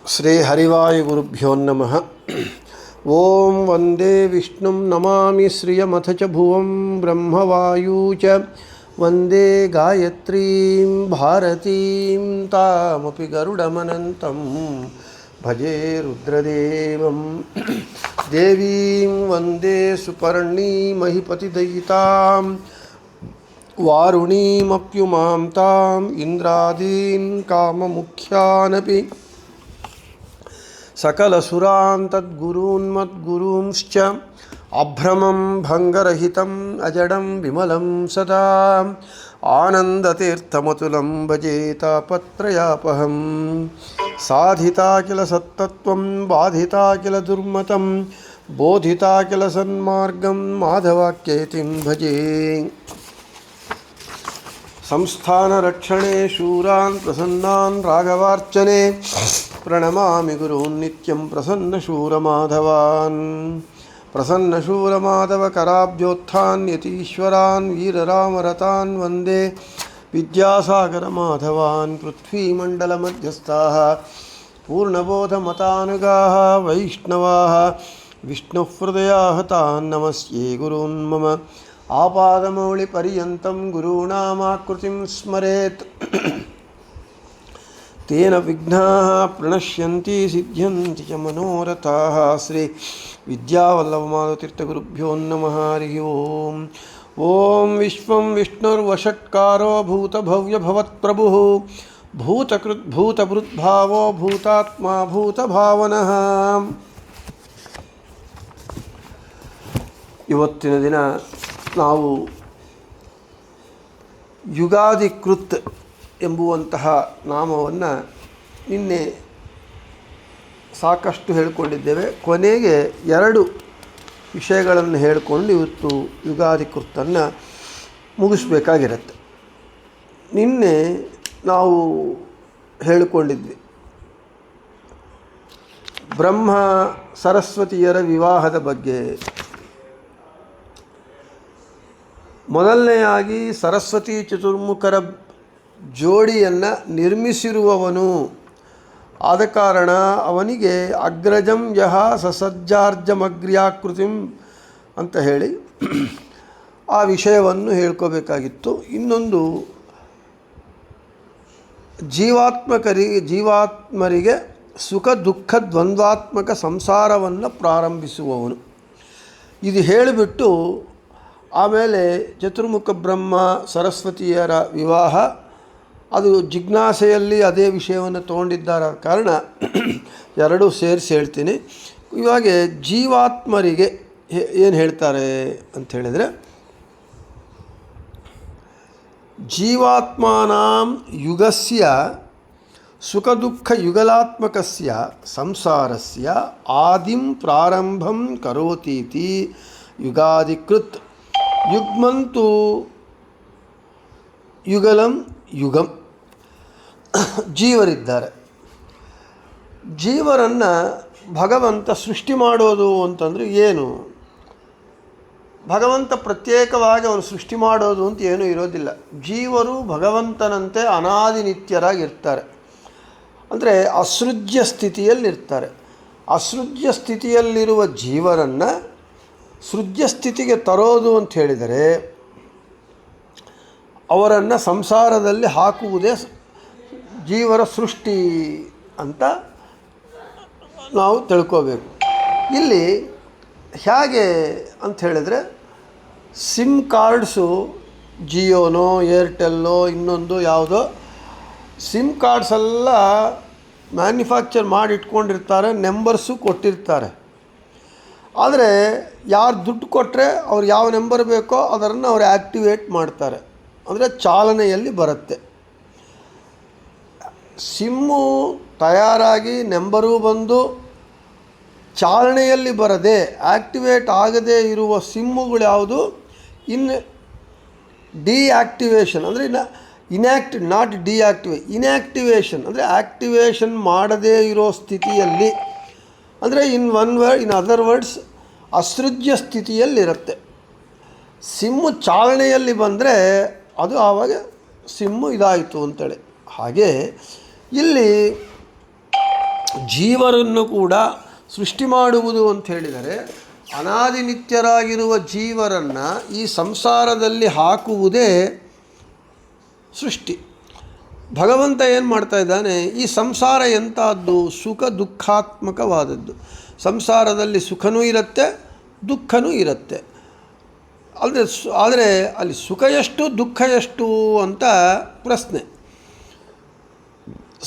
ಶ್ರೀ ಹರಿವಾಯುಗುರುಭ್ಯೋ ನಮಃ. ಓಂ ವಂದೇ ವಿಷ್ಣುಂ ನಮಾಮಿ ಶ್ರಿಯಮಥ ಚ ಭುವಂ ಬ್ರಹ್ಮವಾಯೂ ಚ ವಂದೇ ಗಾಯತ್ರೀಂ ಭಾರತೀಂ ತಾಮಪಿ ಗರುಡಮನಂತಂ ಭಜೆ ರುದ್ರದೇವಂ. ದೇವೀಂ ವಂದೇ ಸುಪರ್ಣೀಮಹಿಪತಿದಯಿತಾಂ ವಾರುಣೀಮಪ್ಯುಮಾಂ ತಾಂ ಇಂದ್ರಾದೀನ್ ಕಾಮಮುಖ್ಯಾನಪಿ ಸಕಲಸುರಾನ್ ತದ್ಗುರೂನ್ಮದ್ಗುರೂಂಶ್ಚ ಅಭ್ರಮಂ ಭಂಗರಹಿತಂ ಅಜಡಂ ವಿಮಲಂ ಸದಾ ಆನಂದತೀರ್ಥಮತುಲಂ ಭಜೆ ತಾಪತ್ರಯಾಪಹಂ. ಸಾಧಿತಾ ಕಿಲ ಸತ್ತತ್ವಂ ಬಾಧಿತಾ ಕಿಲ ದುರ್ಮತಂ ಬೋಧಿತಾ ಕಿಲ ಸನ್ಮಾರ್ಗಂ ಮಾಧವಾಕ್ಯೇತಿಂ ಭಜೆ. ಸಂಸ್ಥಾನರಕ್ಷಣೆ ಶೂರಾನ್ ಪ್ರಸನ್ನಾನ್ ರಾಘವಾರ್ಚನೆ ಪ್ರಣಮಾಮಿ ಗುರೂನ್ ನಿತ್ಯಂ ಪ್ರಸನ್ನಶೂರಮಾಧವಾನ್. ಪ್ರಸನ್ನಶೂರಮಾಧವಕರಾಬ್ಜೋತ್ಥಾನ್ ಯತೀಶ್ವರಾನ್ ವೀರರಾಮರತಾನ್ ವಂದೇ ವಿದ್ಯಾಸಾಗರಮಾಧವಾನ್. ಪೃಥ್ವೀಮಂಡಲಮಧ್ಯಸ್ಥಾಃ ಪೂರ್ಣಬೋಧಮತಾನುಗಾಃ ವೈಷ್ಣವಾಃ ವಿಷ್ಣುಹೃದಯಾಃ ತಾನ್ ನಮಸ್ಯೆ ಗುರೂನ್ ಮಮ. ಆಪಾದಮೌಳಿಪರ್ಯಂತಂ ಗುರೂಣಾಮಾಕೃತಿಂ ಸ್ಮರೇತ್ ತೇನ ವಿಘ್ನಾಃ ಪ್ರಣಶ್ಯಂತಿ ಸಿದ್ಧ್ಯಂತಿ ಚ ಮನೋರಥಾಃ. ಶ್ರೀ ವಿದ್ಯಾವಲ್ಲಭಮಾಧವತೀರ್ಥಗುರುಭ್ಯೋ ನಮಃ. ಹರಿ ಓಂ. ಓಂ ವಿಶ್ವಂ ವಿಷ್ಣುರ್ವಷಟ್ಕಾರೋ ಭೂತಭವ್ಯಭವತ್ಪ್ರಭುಃ ಭೂತಕೃದ್ಭೂತಭೃದ್ಭಾವೋ ಭೂತಾತ್ಮ ಭೂತಭಾವನಃ. ಇವತ್ತಿನ ದಿನ ನಾವು ಯುಗಾದಿ ಕೃತ್ ಎಂಬುವಂತಹ ನಾಮವನ್ನು ನಿನ್ನೆ ಸಾಕಷ್ಟು ಹೇಳಿಕೊಂಡಿದ್ದೇವೆ. ಕೊನೆಗೆ 2 ವಿಷಯಗಳನ್ನು ಹೇಳಿಕೊಂಡು ಇವತ್ತು ಯುಗಾದಿ ಕೃತನ್ನು ಮುಗಿಸ್ಬೇಕಾಗಿರುತ್ತೆ. ನಿನ್ನೆ ನಾವು ಹೇಳಿಕೊಂಡಿದ್ವಿ ಬ್ರಹ್ಮ ಸರಸ್ವತಿಯರ ವಿವಾಹದ ಬಗ್ಗೆ. ಮೊದಲನೆಯಾಗಿ ಸರಸ್ವತಿ ಚತುರ್ಮುಖರ ಜೋಡಿಯನ್ನು ನಿರ್ಮಿಸಿರುವವನು ಆದ ಕಾರಣ ಅವನಿಗೆ ಅಗ್ರಜಂ ಯಹ ಸಸಜ್ಜಾರ್ಜಮಗ್ರ್ಯಾಕೃತಿಂ ಅಂತ ಹೇಳಿ ಆ ವಿಷಯವನ್ನು ಹೇಳ್ಕೋಬೇಕಾಗಿತ್ತು. ಇನ್ನೊಂದು ಜೀವಾತ್ಮರಿಗೆ ಸುಖ ದುಃಖ ದ್ವಂದ್ವಾತ್ಮಕ ಸಂಸಾರವನ್ನು ಪ್ರಾರಂಭಿಸುವವನು. ಇದು ಹೇಳಿಬಿಟ್ಟು ಆಮೇಲೆ ಚತುರ್ಮುಖ ಬ್ರಹ್ಮ ಸರಸ್ವತಿಯರ ವಿವಾಹ ಅದು ಜಿಜ್ಞಾಸೆಯಲ್ಲಿ ಅದೇ ವಿಷಯವನ್ನು ತೊಗೊಂಡಿದ್ದಾರ ಕಾರಣ 2 ಸೇರಿಸಿ ಹೇಳ್ತೀನಿ. ಇವಾಗ ಜೀವಾತ್ಮರಿಗೆ ಏನು ಹೇಳ್ತಾರೆ ಅಂಥೇಳಿದರೆ, ಜೀವಾತ್ಮಾನಾಂ ಯುಗಸ್ಯ ಸುಖ ದುಃಖ ಯುಗಲಾತ್ಮಕಸ್ಯ ಸಂಸಾರಸ್ಯ ಆದಿಂ ಪ್ರಾರಂಭಂ ಕರೋತೀತಿ ಯುಗಾದಿಕೃತ್. ಯುಗ್ಮಂತು ಯುಗಲಂ ಯುಗಂ. ಜೀವರಿದ್ದಾರೆ. ಜೀವರನ್ನು ಭಗವಂತ ಸೃಷ್ಟಿ ಮಾಡೋದು ಅಂತಂದರೆ ಏನು? ಭಗವಂತ ಪ್ರತ್ಯೇಕವಾಗಿ ಅವನು ಸೃಷ್ಟಿ ಮಾಡೋದು ಅಂತ ಏನೂ ಇರೋದಿಲ್ಲ. ಜೀವರು ಭಗವಂತನಂತೆ ಅನಾದಿ ನಿತ್ಯರಾಗಿರ್ತಾರೆ. ಅಂದರೆ ಅಸೃಜ್ಯ ಸ್ಥಿತಿಯಲ್ಲಿರ್ತಾರೆ. ಅಸೃಜ್ಯ ಸ್ಥಿತಿಯಲ್ಲಿರುವ ಜೀವರನ್ನು ಸೃಜ್ಯ ಸ್ಥಿತಿಗೆ ತರೋದು ಅಂತ ಹೇಳಿದರೆ ಅವರನ್ನು ಸಂಸಾರದಲ್ಲಿ ಹಾಕುವುದೇ ಜೀವರ ಸೃಷ್ಟಿ ಅಂತ ನಾವು ತಿಳ್ಕೋಬೇಕು. ಇಲ್ಲಿ ಹೇಗೆ ಅಂತ ಹೇಳಿದರೆ, ಸಿಮ್ ಕಾರ್ಡ್ಸು ಜಿಯೋನೋ ಏರ್ಟೆಲ್ಲೋ ಇನ್ನೊಂದು ಯಾವುದೋ ಸಿಮ್ ಕಾರ್ಡ್ಸೆಲ್ಲ ಮ್ಯಾನುಫ್ಯಾಕ್ಚರ್ ಮಾಡಿ ಇಟ್ಕೊಂಡಿರ್ತಾರೆ, ನಂಬರ್ಸು ಕೊಟ್ಟಿರ್ತಾರೆ. ಆದರೆ ಯಾರು ದುಡ್ಡು ಕೊಟ್ಟರೆ ಅವ್ರು ಯಾವ ನಂಬರ್ ಬೇಕೋ ಅದನ್ನು ಅವರು ಆ್ಯಕ್ಟಿವೇಟ್ ಮಾಡ್ತಾರೆ, ಅಂದರೆ ಚಾಲನೆಯಲ್ಲಿ ಬರುತ್ತೆ. ಸಿಮ್ಮು ತಯಾರಾಗಿ ನಂಬರೂ ಬಂದು ಚಾಲನೆಯಲ್ಲಿ ಬರದೆ ಆ್ಯಕ್ಟಿವೇಟ್ ಆಗದೇ ಇರುವ ಸಿಮ್ಮುಗಳು ಯಾವುದು? ಡಿಆಕ್ಟಿವೇಷನ್ ಅಂದರೆ ನಾಟ್ ಇನ್ಯಾಕ್ಟಿವೇಷನ್ ಅಂದರೆ ಆ್ಯಕ್ಟಿವೇಷನ್ ಮಾಡದೇ ಇರೋ ಸ್ಥಿತಿಯಲ್ಲಿ, ಅಂದರೆ ಇನ್ ಅದರ್ ವರ್ಡ್ಸ್ ಅಸೃಜ್ಯ ಸ್ಥಿತಿಯಲ್ಲಿರುತ್ತೆ. ಸಿಮ್ಮು ಚಾಲನೆಯಲ್ಲಿ ಬಂದರೆ ಅದು ಆವಾಗ ಸಿಮ್ಮು ಇದಾಯಿತು ಅಂತೇಳಿ. ಹಾಗೆ ಇಲ್ಲಿ ಜೀವರನ್ನು ಕೂಡ ಸೃಷ್ಟಿ ಮಾಡುವುದು ಅಂತ ಹೇಳಿದರೆ ಅನಾದಿ ನಿತ್ಯರಾಗಿರುವ ಜೀವರನ್ನು ಈ ಸಂಸಾರದಲ್ಲಿ ಹಾಕುವುದೇ ಸೃಷ್ಟಿ. ಭಗವಂತ ಏನು ಮಾಡ್ತಾ ಇದ್ದಾನೆ, ಈ ಸಂಸಾರ ಎಂಥದ್ದು, ಸುಖ ದುಃಖಾತ್ಮಕವಾದದ್ದು. ಸಂಸಾರದಲ್ಲಿ ಸುಖನೂ ಇರುತ್ತೆ, ದುಃಖನೂ ಇರುತ್ತೆ. ಆದರೆ ಅಲ್ಲಿ ಸುಖ ಎಷ್ಟು ದುಃಖ ಎಷ್ಟು ಅಂತ ಪ್ರಶ್ನೆ.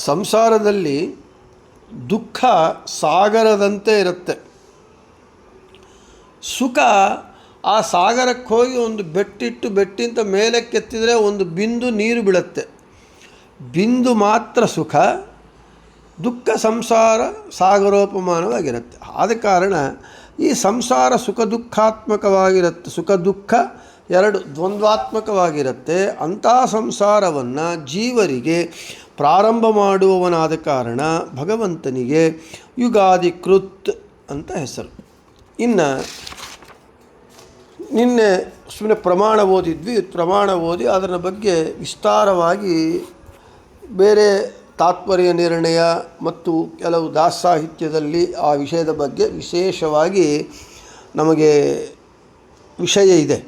ಸಂಸಾರದಲ್ಲಿ ದುಃಖ ಸಾಗರದಂತೆ ಇರುತ್ತೆ, ಸುಖ ಆ ಸಾಗರಕ್ಕೆ ಹೋಗಿ ಒಂದು ಬೆಟ್ಟಿಟ್ಟು ಬೆಟ್ಟಿಂತ ಮೇಲೆ ಕೆತ್ತಿದರೆ ಒಂದು ಬಿಂದು ನೀರು ಬೀಳುತ್ತೆ, ಬಿಂದು ಮಾತ್ರ ಸುಖ, ದುಃಖ ಸಂಸಾರ ಸಾಗರೋಪಮಾನವಾಗಿರುತ್ತೆ. ಆದ ಕಾರಣ ಈ ಸಂಸಾರ ಸುಖ ದುಃಖಾತ್ಮಕವಾಗಿರುತ್ತೆ, ಸುಖ ದುಃಖ ಎರಡು ದ್ವಂದ್ವಾತ್ಮಕವಾಗಿರುತ್ತೆ. ಅಂಥ ಸಂಸಾರವನ್ನು ಜೀವರಿಗೆ ಪ್ರಾರಂಭ ಮಾಡುವವನಾದ ಕಾರಣ ಭಗವಂತನಿಗೆ ಯುಗಾದಿಕೃತ್ ಅಂತ ಹೆಸರು. ಇನ್ನು ನಿನ್ನೆ ಸುಮ್ಮನೆ ಪ್ರಮಾಣ ಓದಿದ್ವಿ, ಪ್ರಮಾಣ ಓದಿ ಅದರ ಬಗ್ಗೆ ವಿಸ್ತಾರವಾಗಿ ಬೇರೆ ತಾತ್ಪರ್ಯ ನಿರ್ಣಯ ಮತ್ತು ಕೆಲವು ದಾಸಸಾಹಿತ್ಯದಲ್ಲಿ ಆ ವಿಷಯದ ಬಗ್ಗೆ ವಿಶೇಷವಾಗಿ ನಮಗೆ ವಿಷಯ ಇದೆ.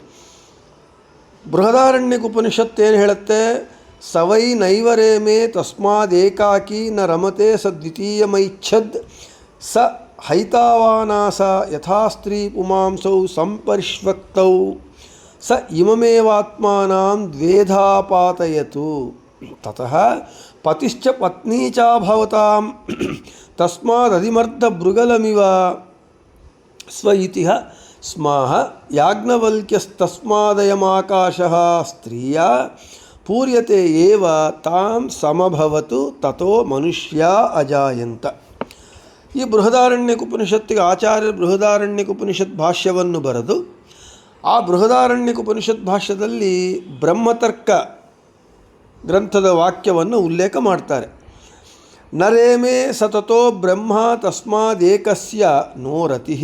ಬೃಹದಾರಣ್ಯಕೋಪನಿಷತ್ತು ಏನು ಹೇಳುತ್ತೆ, ಸವೈ ನೈವರೇಮೇ ತಸ್ಮಾದೇಕಾಕಿ ನ ರಮತೆ ಸ ದ್ವಿತೀಯಮೈಚ್ಛದ್ ಸ ಹೈತಾವಾನಾಸ ಯಥಾ ಸ್ತ್ರೀ ಪುಮಾಂಸೌ ಸಂಪರಿಷ್ವಕ್ತೌ ಸ ಇಮಮೇವಾತ್ಮಾನಾಂ ದ್ವೇಧಾ ಪಾತಯತು ತತಃ ಪತಿಶ್ಚ ಪತ್ನಿ ಚ ಭವತಾಂ ತಸ್ಮಾದಧಿಮರ್ಧಭೃಗಲಮಿವ ಸ್ವ ಇತಿ ಸ್ಮಾಹ ಯಾಜ್ಞವಲ್ಕ್ಯಸ್ತಸ್ಮಾದಯಮಾಕಾಶಃ ಸ್ತ್ರೀಯ ಪೂರ್ಯತೆ ಏವ ತಾಂ ಸಮಭವತು ತಥೋ ಮನುಷ್ಯ ಅಜಾಯಂತ. ಈ ಬೃಹದಾರಣ್ಯಕೋಪನಿಷತ್ತಿಗೆ ಆಚಾರ್ಯ ಬೃಹದಾರಣ್ಯಕೋಪನಿಷತ್ ಭಾಷ್ಯವನ್ನು ಬರೆದು ಆ ಬೃಹದಾರಣ್ಯಕೋಪನಿಷತ್ ಭಾಷ್ಯದಲ್ಲಿ ಬ್ರಹ್ಮತರ್ಕ ಗ್ರಂಥದ ವಾಕ್ಯವನ್ನು ಉಲ್ಲೇಖ ಮಾಡ್ತಾರೆ. ನರೇಮೇ ಸತತೋ ಬ್ರಹ್ಮ ತಸ್ಮಾದೇಕಸ್ಯ ನೋ ರತಿ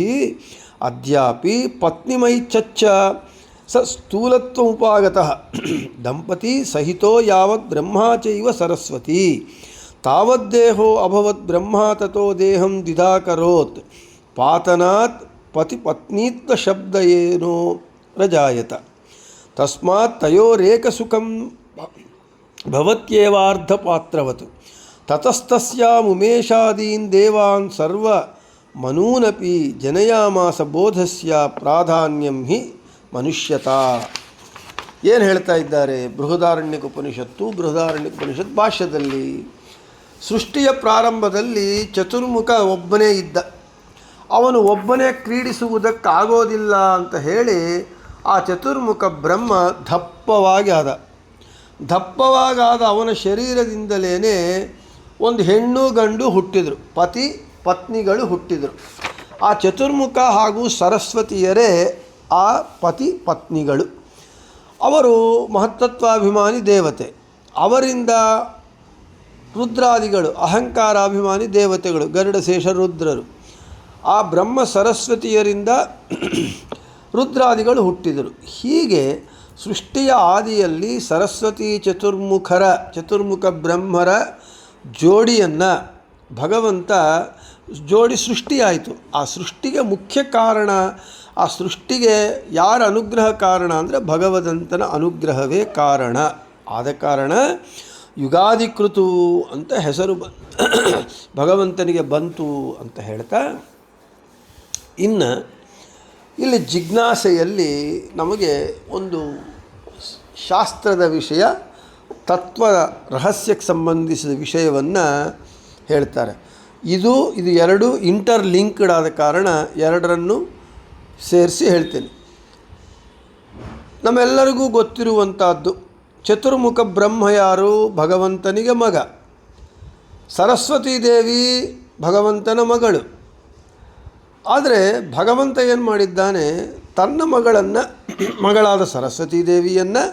ಅದ್ಯಾಪಿ ಪತ್ನಿಮೈಚ್ಛಚ್ಚ ಸ ಸ್ಥೂಲತ್ವಮುಪಾಗತಃ ದಂಪತಿ ಸಹಿತೋ ಯಾವತ್ ಬ್ರಹ್ಮ ಚೈವ ಸರಸ್ವತಿ ತಾವದ್ದೇಹೋ ಅಭವತ್ ಬ್ರಹ್ಮ ತಥೋ ದೇಹಂ ದ್ವಿಧಾಕರೋತ್ ಪಾತನಾತ್ ಪತಿ ಪತ್ನೀತ್ವ ಶಬ್ದ ಏನೋ ರಜಾಯತ ತಸ್ಮಾತ್ ತಯೋರೇಕಸುಖಂ ಭವತ್ಯೇವಾರ್ಧಪಾತ್ರವತ್ ತತಸ್ತಸ್ಯಾಮುಮೇಷಾದೀನ್ ದೇವಾನ್ ಸರ್ವ ಮನೂನಪಿ ಜನಯಾಮಾಸ ಬೋಧಸ್ಯ ಪ್ರಾಧಾನ್ಯಂ ಹಿ ಮನುಷ್ಯತಾ. ಏನು ಹೇಳ್ತಾ ಇದ್ದಾರೆ ಬೃಹದಾರಣ್ಯಕೋಪನಿಷತ್ತು? ಬೃಹದಾರಣ್ಯಕೋಪನಿಷತ್ ಭಾಷ್ಯದಲ್ಲಿ ಸೃಷ್ಟಿಯ ಪ್ರಾರಂಭದಲ್ಲಿ ಚತುರ್ಮುಖ ಒಬ್ಬನೇ ಇದ್ದ, ಅವನು ಒಬ್ಬನೇ ಕ್ರೀಡಿಸುವುದಕ್ಕಾಗೋದಿಲ್ಲ ಅಂತ ಹೇಳಿ ಆ ಚತುರ್ಮುಖ ಬ್ರಹ್ಮ ದಪ್ಪವಾಗಿ ಆದ. ದಪ್ಪವಾಗಾದ ಅವನ ಶರೀರದಿಂದಲೇ ಒಂದು ಹೆಣ್ಣು ಗಂಡು ಹುಟ್ಟಿದರು, ಪತಿ ಪತ್ನಿಗಳು ಹುಟ್ಟಿದರು. ಆ ಚತುರ್ಮುಖ ಹಾಗೂ ಸರಸ್ವತಿಯರೇ ಆ ಪತಿ ಪತ್ನಿಗಳು. ಅವರು ಮಹತ್ತತ್ವಾಭಿಮಾನಿ ದೇವತೆ, ಅವರಿಂದ ರುದ್ರಾದಿಗಳು ಅಹಂಕಾರಾಭಿಮಾನಿ ದೇವತೆಗಳು ಗರುಡಶೇಷ ರುದ್ರರು. ಆ ಬ್ರಹ್ಮ ಸರಸ್ವತಿಯರಿಂದ ರುದ್ರಾದಿಗಳು ಹುಟ್ಟಿದರು. ಹೀಗೆ ಸೃಷ್ಟಿಯ ಆದಿಯಲ್ಲಿ ಸರಸ್ವತಿ ಚತುರ್ಮುಖ ಬ್ರಹ್ಮರ ಜೋಡಿಯನ್ನು ಭಗವಂತ ಜೋಡಿ ಸೃಷ್ಟಿಯಾಯಿತು. ಆ ಸೃಷ್ಟಿಗೆ ಮುಖ್ಯ ಕಾರಣ, ಆ ಸೃಷ್ಟಿಗೆ ಯಾರ ಅನುಗ್ರಹ ಕಾರಣ ಅಂದರೆ ಭಗವಂತನ ಅನುಗ್ರಹವೇ ಕಾರಣ. ಆದ ಕಾರಣ ಯುಗಾದಿಕೃತು ಅಂತ ಹೆಸರು ಭಗವಂತನಿಗೆ ಬಂತು ಅಂತ ಹೇಳ್ತಾ, ಇನ್ನು ಇಲ್ಲಿ ಜಿಜ್ಞಾಸೆಯಲ್ಲಿ ನಮಗೆ ಒಂದು ಶಾಸ್ತ್ರದ ವಿಷಯ, ತತ್ವ ರಹಸ್ಯಕ್ಕೆ ಸಂಬಂಧಿಸಿದ ವಿಷಯವನ್ನು ಹೇಳ್ತಾರೆ. ಇದು ಎರಡು ಇಂಟರ್ಲಿಂಕ್ಡ್ ಆದ ಕಾರಣ ಎರಡರನ್ನು ಸೇರಿಸಿ ಹೇಳ್ತೇನೆ. ನಮ್ಮೆಲ್ಲರಿಗೂ ಗೊತ್ತಿರುವಂಥದ್ದು, ಚತುರ್ಮುಖ ಬ್ರಹ್ಮ ಯಾರು? ಭಗವಂತನಿಗೆ ಮಗ. ಸರಸ್ವತೀ ದೇವಿ ಭಗವಂತನ ಮಗಳು. ಆದರೆ ಭಗವಂತ ಏನು ಮಾಡಿದ್ದಾನೆ, ತನ್ನ ಮಗಳಾದ ಸರಸ್ವತೀ ದೇವಿಯನ್ನು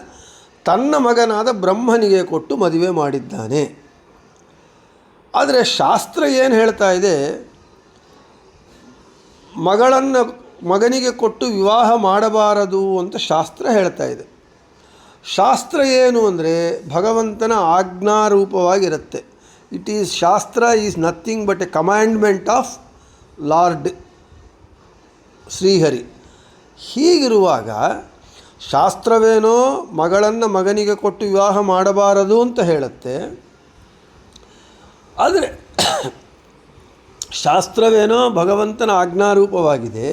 ತನ್ನ ಮಗನಾದ ಬ್ರಹ್ಮನಿಗೆ ಕೊಟ್ಟು ಮದುವೆ ಮಾಡಿದ್ದಾನೆ. ಆದರೆ ಶಾಸ್ತ್ರ ಏನು ಹೇಳ್ತಾ ಇದೆ, ಮಗನಿಗೆ ಕೊಟ್ಟು ವಿವಾಹ ಮಾಡಬಾರದು ಅಂತ ಶಾಸ್ತ್ರ ಹೇಳ್ತಾ ಇದೆ. ಶಾಸ್ತ್ರ ಏನು ಅಂದರೆ ಭಗವಂತನ ಆಜ್ಞಾರೂಪವಾಗಿರುತ್ತೆ. It is shastra is nothing but a commandment of Lord Shrihari. ಹೀಗಿರುವಾಗ ಶಾಸ್ತ್ರವೇನೋ ಮಗಳನ್ನು ಮಗನಿಗೆ ಕೊಟ್ಟು ವಿವಾಹ ಮಾಡಬಾರದು ಅಂತ ಹೇಳುತ್ತೆ, ಆದರೆ ಶಾಸ್ತ್ರವೇನೋ ಭಗವಂತನ ಆಜ್ಞಾರೂಪವಾಗಿದೆ.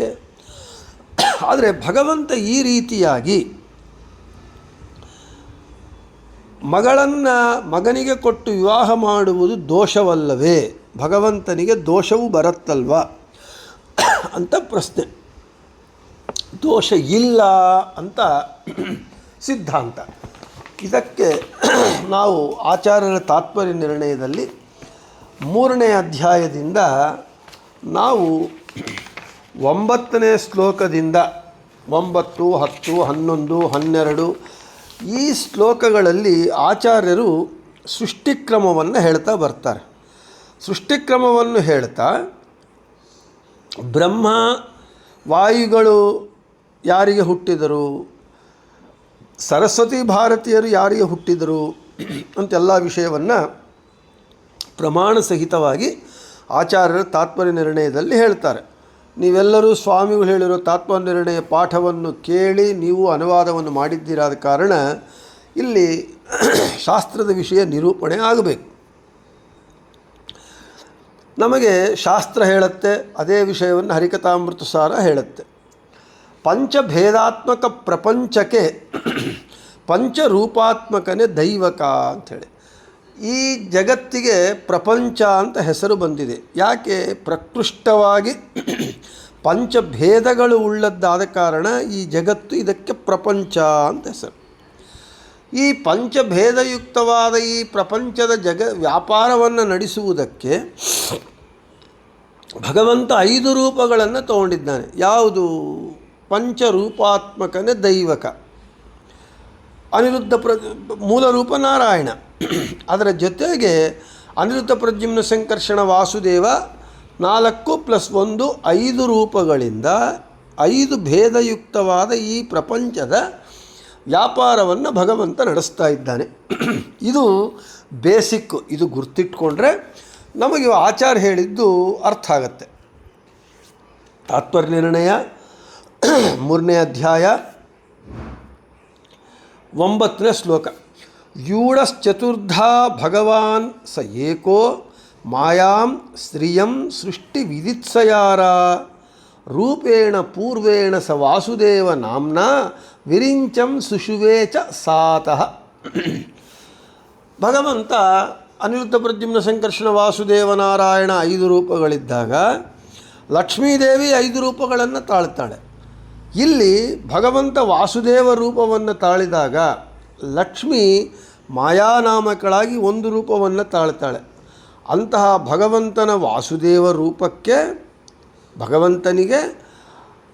ಆದರೆ ಭಗವಂತ ಈ ರೀತಿಯಾಗಿ ಮಗಳನ್ನು ಮಗನಿಗೆ ಕೊಟ್ಟು ವಿವಾಹ ಮಾಡುವುದು ದೋಷವಲ್ಲವೇ, ಭಗವಂತನಿಗೆ ದೋಷವೂ ಬರುತ್ತಲ್ವ ಅಂತ ಪ್ರಶ್ನೆ. ದೋಷ ಇಲ್ಲ ಅಂತ ಸಿದ್ಧಾಂತ. ಇದಕ್ಕೆ ನಾವು ಆಚಾರ್ಯರ ತಾತ್ಪರ್ಯ ನಿರ್ಣಯದಲ್ಲಿ 3ನೇ ಅಧ್ಯಾಯದಿಂದ ನಾವು 9ನೇ ಶ್ಲೋಕದಿಂದ 9, 10, 11, 12 ಈ ಶ್ಲೋಕಗಳಲ್ಲಿ ಆಚಾರ್ಯರು ಸೃಷ್ಟಿಕ್ರಮವನ್ನು ಹೇಳ್ತಾ ಬರ್ತಾರೆ. ಸೃಷ್ಟಿಕ್ರಮವನ್ನು ಹೇಳ್ತಾ ಬ್ರಹ್ಮ ವಾಯುಗಳು ಯಾರಿಗೆ ಹುಟ್ಟಿದರು, ಸರಸ್ವತಿ ಭಾರತೀಯರು ಯಾರಿಗೆ ಹುಟ್ಟಿದರು ಅಂತೆಲ್ಲ ವಿಷಯವನ್ನು ಪ್ರಮಾಣ ಸಹಿತವಾಗಿ ಆಚಾರ್ಯರ ತಾತ್ಪರ್ಯ ನಿರ್ಣಯದಲ್ಲಿ ಹೇಳ್ತಾರೆ. ನೀವೆಲ್ಲರೂ ಸ್ವಾಮಿಗಳು ಹೇಳಿರೋ ತಾತ್ಪರ್ಯ ನಿರ್ಣಯ ಪಾಠವನ್ನು ಕೇಳಿ ನೀವು ಅನುವಾದವನ್ನು ಮಾಡಿದ್ದೀರಾದ ಕಾರಣ ಇಲ್ಲಿ ಶಾಸ್ತ್ರದ ವಿಷಯ ನಿರೂಪಣೆ ಆಗಬೇಕು. ನಮಗೆ ಶಾಸ್ತ್ರ ಹೇಳುತ್ತೆ, ಅದೇ ವಿಷಯವನ್ನು ಹರಿಕಥಾಮೃತ ಸಾರ ಹೇಳುತ್ತೆ. ಪಂಚಭೇದಾತ್ಮಕ ಪ್ರಪಂಚಕ್ಕೆ ಪಂಚರೂಪಾತ್ಮಕನೇ ದೈವಕ ಅಂಥೇಳಿ. ಈ ಜಗತ್ತಿಗೆ ಪ್ರಪಂಚ ಅಂತ ಹೆಸರು ಬಂದಿದೆ. ಯಾಕೆ? ಪ್ರಕೃಷ್ಟವಾಗಿ ಪಂಚಭೇದಗಳು ಉಳ್ಳದ್ದಾದ ಕಾರಣ ಈ ಜಗತ್ತು ಇದಕ್ಕೆ ಪ್ರಪಂಚ ಅಂತ ಹೆಸರು. ಈ ಪಂಚಭೇದಯುಕ್ತವಾದ ಈ ಪ್ರಪಂಚದ ವ್ಯಾಪಾರವನ್ನು ನಡೆಸುವುದಕ್ಕೆ ಭಗವಂತ 5 ರೂಪಗಳನ್ನು ತಗೊಂಡಿದ್ದಾನೆ. ಯಾವುದು? ಪಂಚರೂಪಾತ್ಮಕನೇ ದೈವಕ. ಅನಿರುದ್ಧ ಮೂಲ ರೂಪ ನಾರಾಯಣ. ಅದರ ಜೊತೆಗೆ ಅನಿರುದ್ಧ ಪ್ರದ್ಯುಮ್ನ ಸಂಕರ್ಷಣ ವಾಸುದೇವ 4+1 5 ರೂಪಗಳಿಂದ 5 ಭೇದಯುಕ್ತವಾದ ಈ ಪ್ರಪಂಚದ ವ್ಯಾಪಾರವನ್ನು ಭಗವಂತ ನಡೆಸ್ತಾ ಇದ್ದಾನೆ. ಇದು ಬೇಸಿಕ್ಕು. ಇದು ಗುರ್ತಿಟ್ಕೊಂಡ್ರೆ ನಮಗೆ ಆಚಾರ್ಯ ಹೇಳಿದ್ದು ಅರ್ಥ ಆಗತ್ತೆ. ತಾತ್ಪರ್ಯ ನಿರ್ಣಯ 3ನೇ ಅಧ್ಯಾಯ 9ನೇ ಶ್ಲೋಕ. ಯೂಢಶ್ಚತುರ್ಧಾ ಭಗವಾನ್ ಸ ಏಕೋ ಮಾಯಾಂ ಶ್ರಿಯಂ ಸೃಷ್ಟಿ ವಿದಿತ್ಸಯಾರ ರೂಪೇಣ ಪೂರ್ವೇಣ ಸ ವಾಸುದೇವ ನಾಮ್ನಾ ವಿರಿಂಚಂ ಸುಷುವೇ ಚ ಸಾತಃ. ಭಗವಂತ ಅನಿರುದ್ಧ ಪ್ರದ್ಯುಮ್ನ ಸಂಕರ್ಷಣ ವಾಸುದೇವ ನಾರಾಯಣ 5 ರೂಪಗಳಿದ್ದಾಗ ಲಕ್ಷ್ಮೀದೇವಿ 5 ರೂಪಗಳನ್ನು ತಾಳ್ತಾಳೆ. ಇಲ್ಲಿ ಭಗವಂತ ವಾಸುದೇವ ರೂಪವನ್ನು ತಾಳಿದಾಗ ಲಕ್ಷ್ಮೀ ಮಾಯಾನಾಮಕಳಾಗಿ 1 ರೂಪವನ್ನು ತಾಳ್ತಾಳೆ. ಅಂತಹ ಭಗವಂತನ ವಾಸುದೇವ ರೂಪಕ್ಕೆ ಭಗವಂತನಿಗೆ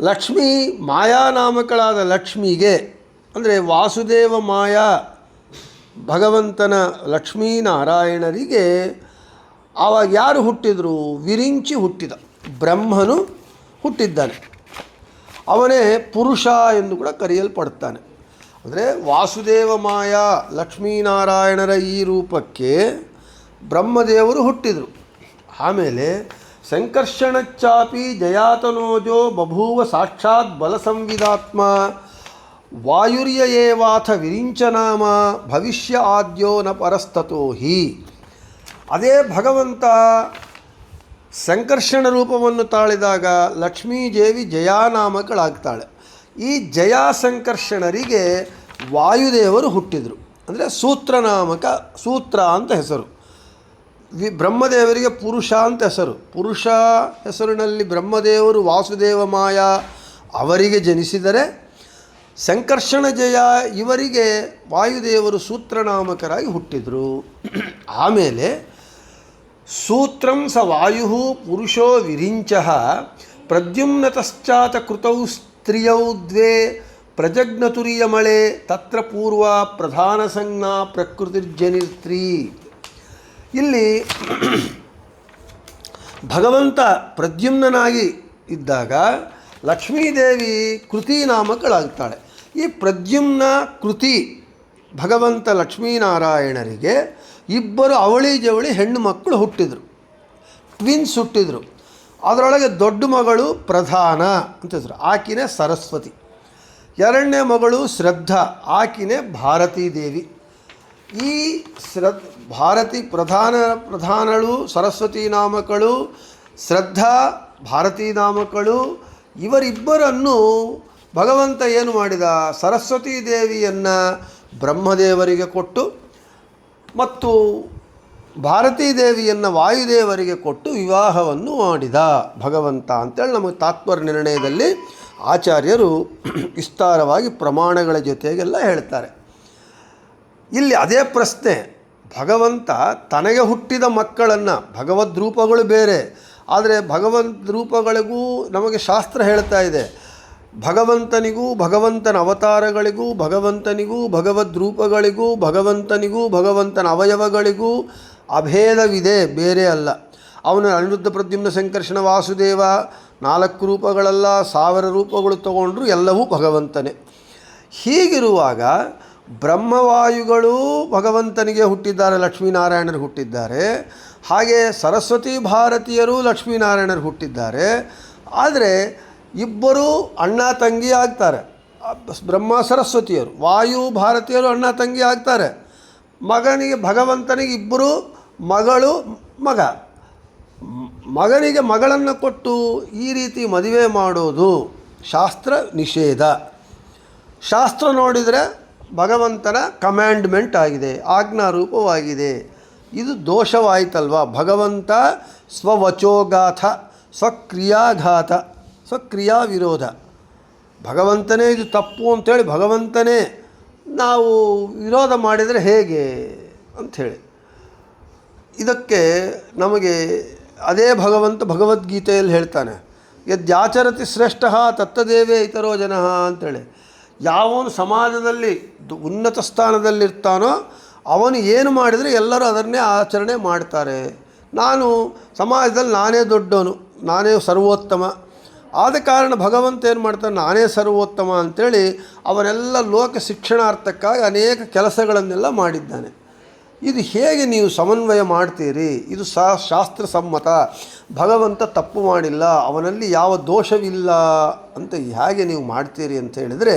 ಲಕ್ಷ್ಮೀ ಮಾಯಾನಾಮಕಳಾದ ಲಕ್ಷ್ಮಿಗೆ ಅಂದರೆ ವಾಸುದೇವ ಮಾಯಾ ಭಗವಂತನ ಲಕ್ಷ್ಮೀನಾರಾಯಣರಿಗೆ ಆವಾಗ ಯಾರು ಹುಟ್ಟಿದರು? ವಿರಿಂಚಿ ಹುಟ್ಟಿದ ಬ್ರಹ್ಮನು ಹುಟ್ಟಿದ್ದಾನೆ. ಅವನೇ ಪುರುಷ ಎಂದು ಕೂಡ ಕರೆಯಲ್ಪಡ್ತಾನೆ. ಅಂದರೆ ವಾಸುದೇವ ಮಾಯಾ ಲಕ್ಷ್ಮೀನಾರಾಯಣರ ಈ ರೂಪಕ್ಕೆ ಬ್ರಹ್ಮದೇವರು ಹುಟ್ಟಿದರು. ಆಮೇಲೆ ಸಂಕರ್ಷಣಚ್ಚಾಪಿ ಜಯಾತನೋಜೋ ಬಭೂವ ಸಾಕ್ಷಾತ್ ಬಲಸಂವಿದಾತ್ಮ ವಾಯುರ್ಯ ಏವಾಥ ವಿರಿಂಚನಾಮ ಭವಿಷ್ಯ ಆದ್ಯೋ ನ ಪರಸ್ತತೋ ಹಿ. ಅದೇ ಭಗವಂತ ಸಂಕರ್ಷಣ ರೂಪವನ್ನು ತಾಳಿದಾಗ ಲಕ್ಷ್ಮೀದೇವಿ ಜಯಾನಾಮಕಳಾಗ್ತಾಳೆ. ಈ ಜಯಾ ಸಂಕರ್ಷಣರಿಗೆ ವಾಯುದೇವರು ಹುಟ್ಟಿದರು. ಅಂದರೆ ಸೂತ್ರನಾಮಕ, ಸೂತ್ರ ಅಂತ ಹೆಸರು. ಬ್ರಹ್ಮದೇವರಿಗೆ ಪುರುಷ ಅಂತ ಹೆಸರು. ಪುರುಷ ಹೆಸರಿನಲ್ಲಿ ಬ್ರಹ್ಮದೇವರು ವಾಸುದೇವ ಮಾಯಾ ಅವರಿಗೆ ಜನಿಸಿದರೆ ಸಂಕರ್ಷಣ ಜಯ ಇವರಿಗೆ ವಾಯುದೇವರು ಸೂತ್ರನಾಮಕರಾಗಿ ಹುಟ್ಟಿದರು. ಆಮೇಲೆ ಸೂತ್ರಂ ಸ ವಾಯು ಪುರುಷೋ ವಿರಿಂಚಃ ಪ್ರದ್ಯುಮ್ನತಶ್ಚಾತ ಕೃತೌ ಸ್ತ್ರಿಯೌ ದ್ವೇ ಪ್ರಜಗ್ನತುರಿಯಮಳೆ ತತ್ರ ಪೂರ್ವ ಪ್ರಧಾನ ಸಂಜ್ಞಾ ಪ್ರಕೃತಿರ್ಜನಿರ್ತ್ರೀ. ಇಲ್ಲಿ ಭಗವಂತ ಪ್ರದ್ಯುಮ್ನಾಗಿ ಇದ್ದಾಗ ಲಕ್ಷ್ಮೀದೇವಿ ಕೃತಿ ನಾಮಕಳಾಗ್ತಾಳೆ. ಈ ಪ್ರದ್ಯುಮ್ನ ಕೃತಿ ಭಗವಂತ ಲಕ್ಷ್ಮೀನಾರಾಯಣರಿಗೆ ಇಬ್ಬರು ಅವಳಿ ಜವಳಿ ಹೆಣ್ಣು ಮಕ್ಕಳು ಹುಟ್ಟಿದರು, ಟ್ವಿನ್ಸ್ ಹುಟ್ಟಿದರು. ಅದರೊಳಗೆ ದೊಡ್ಡ ಮಗಳು ಪ್ರಧಾನ ಅಂತ ಹೆಸರು, ಆಕಿನೇ ಸರಸ್ವತಿ. ಎರಡನೇ ಮಗಳು ಶ್ರದ್ಧಾ, ಆಕಿನೇ ಭಾರತೀ ದೇವಿ. ಈ ಭಾರತಿ ಪ್ರಧಾನಳು ಸರಸ್ವತಿ ನಾಮಕಳು, ಶ್ರದ್ಧಾ ಭಾರತೀ ನಾಮಕಳು. ಇವರಿಬ್ಬರನ್ನು ಭಗವಂತ ಏನು ಮಾಡಿದ, ಸರಸ್ವತೀ ದೇವಿಯನ್ನು ಬ್ರಹ್ಮದೇವರಿಗೆ ಕೊಟ್ಟು ಮತ್ತು ಭಾರತೀ ದೇವಿಯನ್ನು ವಾಯುದೇವರಿಗೆ ಕೊಟ್ಟು ವಿವಾಹವನ್ನು ಮಾಡಿದ ಭಗವಂತ ಅಂತೇಳಿ ನಮಗೆ ತಾತ್ಪರ್ಯ ನಿರ್ಣಯದಲ್ಲಿ ಆಚಾರ್ಯರು ವಿಸ್ತಾರವಾಗಿ ಪ್ರಮಾಣಗಳ ಜೊತೆಗೆಲ್ಲ ಹೇಳ್ತಾರೆ. ಇಲ್ಲಿ ಅದೇ ಪ್ರಶ್ನೆ, ಭಗವಂತ ತನಗೆ ಹುಟ್ಟಿದ ಮಕ್ಕಳನ್ನು, ಭಗವದ್ ರೂಪಗಳು ಬೇರೆ, ಆದರೆ ಭಗವಂತ ರೂಪಗಳಿಗೂ ನಮಗೆ ಶಾಸ್ತ್ರ ಹೇಳ್ತಾ ಇದೆ, ಭಗವಂತನಿಗೂ ಭಗವಂತನ ಅವತಾರಗಳಿಗೂ ಭಗವಂತನಿಗೂ ಭಗವದ್ ರೂಪಗಳಿಗೂ ಭಗವಂತನಿಗೂ ಭಗವಂತನ ಅವಯವಗಳಿಗೂ ಅಭೇದವಿದೆ, ಬೇರೆ ಅಲ್ಲ. ಅವನ ಅನಿರುದ್ಧ ಪ್ರದ್ಯುಮ್ನ ಸಂಕರ್ಷಣ ವಾಸುದೇವ 4 ರೂಪಗಳಲ್ಲ, 1000 ರೂಪಗಳು ತಗೊಂಡ್ರು ಎಲ್ಲವೂ ಭಗವಂತನೇ. ಹೀಗಿರುವಾಗ ಬ್ರಹ್ಮವಾಯುಗಳು ಭಗವಂತನಿಗೆ ಹುಟ್ಟಿದ್ದಾರೆ, ಲಕ್ಷ್ಮೀನಾರಾಯಣರು ಹುಟ್ಟಿದ್ದಾರೆ. ಹಾಗೆ ಸರಸ್ವತಿ ಭಾರತೀಯರು ಲಕ್ಷ್ಮೀನಾರಾಯಣರು ಹುಟ್ಟಿದ್ದಾರೆ. ಆದರೆ ಇಬ್ಬರು ಅಣ್ಣ ತಂಗಿ ಆಗ್ತಾರೆ, ಬ್ರಹ್ಮ ಸರಸ್ವತಿಯರು. ವಾಯು ಭಾರತೀಯರು ಅಣ್ಣ ತಂಗಿ ಆಗ್ತಾರೆ. ಮಗನಿಗೆ ಭಗವಂತನಿಗೆ ಇಬ್ಬರು ಮಗಳು ಮಗ, ಮಗನಿಗೆ ಮಗಳನ್ನು ಕೊಟ್ಟು ಈ ರೀತಿ ಮದುವೆ ಮಾಡೋದು ಶಾಸ್ತ್ರ ನಿಷೇಧ. ಶಾಸ್ತ್ರ ನೋಡಿದರೆ ಭಗವಂತನ ಕಮ್ಯಾಂಡ್ಮೆಂಟ್ ಆಗಿದೆ, ಆಜ್ಞಾರೂಪವಾಗಿದೆ. ಇದು ದೋಷವಾಯಿತಲ್ವ. ಭಗವಂತ ಸ್ವವಚೋಗಾಥ, ಸ್ವಕ್ರಿಯಾಘಾತ, ಸ್ವಕ್ರಿಯಾ ವಿರೋಧ. ಭಗವಂತನೇ ಇದು ತಪ್ಪು ಅಂಥೇಳಿ ಭಗವಂತನೇ ನಾವು ವಿರೋಧ ಮಾಡಿದರೆ ಹೇಗೆ ಅಂಥೇಳಿ, ಇದಕ್ಕೆ ನಮಗೆ ಅದೇ ಭಗವಂತ ಭಗವದ್ಗೀತೆಯಲ್ಲಿ ಹೇಳ್ತಾನೆ, ಯದ್ಯಾಚರತಿ ಶ್ರೇಷ್ಠ ತತ್ತದೇವೇ ಇತರೋ ಜನಃ ಅಂಥೇಳಿ. ಯಾವನು ಸಮಾಜದಲ್ಲಿ ಉನ್ನತ ಸ್ಥಾನದಲ್ಲಿರ್ತಾನೋ ಅವನು ಏನು ಮಾಡಿದರೆ ಎಲ್ಲರೂ ಅದನ್ನೇ ಆಚರಣೆ ಮಾಡ್ತಾರೆ. ನಾನು ಸಮಾಜದಲ್ಲಿ ನಾನೇ ದೊಡ್ಡವನು, ನಾನೇ ಸರ್ವೋತ್ತಮ, ಆದ ಕಾರಣ ಭಗವಂತ ಏನು ಮಾಡ್ತಾನೆ, ನಾನೇ ಸರ್ವೋತ್ತಮ ಅಂಥೇಳಿ ಅವನೆಲ್ಲ ಲೋಕ ಶಿಕ್ಷಣಾರ್ಥಕ್ಕಾಗಿ ಅನೇಕ ಕೆಲಸಗಳನ್ನೆಲ್ಲ ಮಾಡಿದ್ದಾನೆ. ಇದು ಹೇಗೆ ನೀವು ಸಮನ್ವಯ ಮಾಡ್ತೀರಿ? ಇದು ಶಾಸ್ತ್ರ ಸಮ್ಮತ, ಭಗವಂತ ತಪ್ಪು ಮಾಡಿಲ್ಲ, ಅವನಲ್ಲಿ ಯಾವ ದೋಷವಿಲ್ಲ ಅಂತ ಹೇಗೆ ನೀವು ಮಾಡ್ತೀರಿ ಅಂತ ಹೇಳಿದರೆ,